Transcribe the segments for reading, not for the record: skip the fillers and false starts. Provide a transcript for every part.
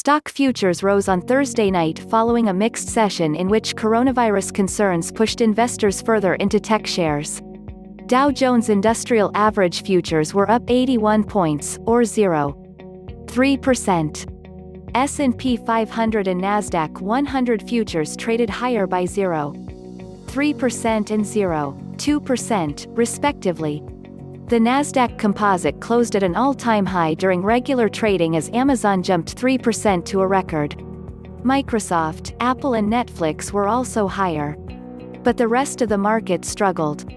Stock futures rose on Thursday night following a mixed session in which coronavirus concerns pushed investors further into tech shares. Dow Jones Industrial Average futures were up 81 points, or 0.3%. S&P 500 and Nasdaq 100 futures traded higher by 0.3% and 0.2%, respectively. The Nasdaq Composite closed at an all-time high during regular trading as Amazon jumped 3% to a record. Microsoft, Apple and Netflix were also higher. But the rest of the market struggled.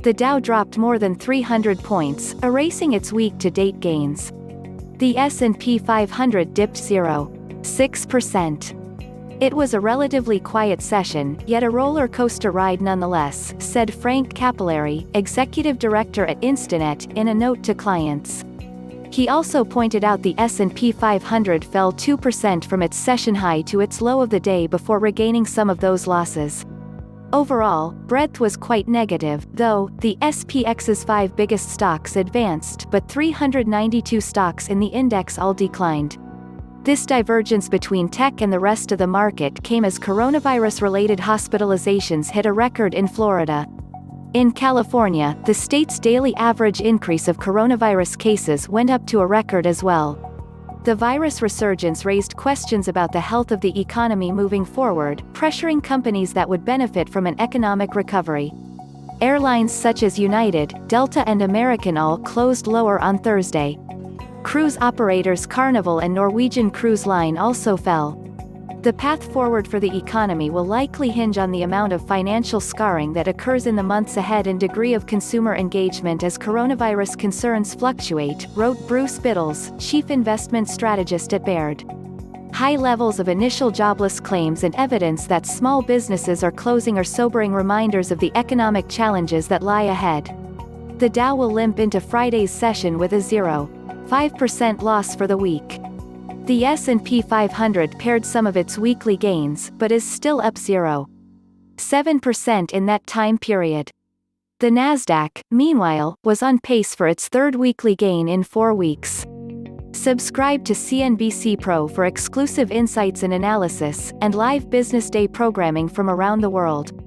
The Dow dropped more than 300 points, erasing its week-to-date gains. The S&P 500 dipped 0.6%. It was a relatively quiet session, yet a roller coaster ride nonetheless, said Frank Capillari, executive director at Instinet, in a note to clients. He also pointed out the S&P 500 fell 2% from its session high to its low of the day before regaining some of those losses. Overall, breadth was quite negative, though. The SPX's 5 biggest stocks advanced, but 392 stocks in the index all declined. This divergence between tech and the rest of the market came as coronavirus-related hospitalizations hit a record in Florida. In California, the state's daily average increase of coronavirus cases went up to a record as well. The virus resurgence raised questions about the health of the economy moving forward, pressuring companies that would benefit from an economic recovery. Airlines such as United, Delta and American all closed lower on Thursday. Cruise operators Carnival and Norwegian Cruise Line also fell. The path forward for the economy will likely hinge on the amount of financial scarring that occurs in the months ahead and degree of consumer engagement as coronavirus concerns fluctuate, wrote Bruce Biddles, chief investment strategist at Baird. High levels of initial jobless claims and evidence that small businesses are closing are sobering reminders of the economic challenges that lie ahead. The Dow will limp into Friday's session with a 0.5% loss for the week. The S&P 500 pared some of its weekly gains, but is still up 0.7% in that time period. The Nasdaq, meanwhile, was on pace for its third weekly gain in 4 weeks. Subscribe to CNBC Pro for exclusive insights and analysis, and live business day programming from around the world.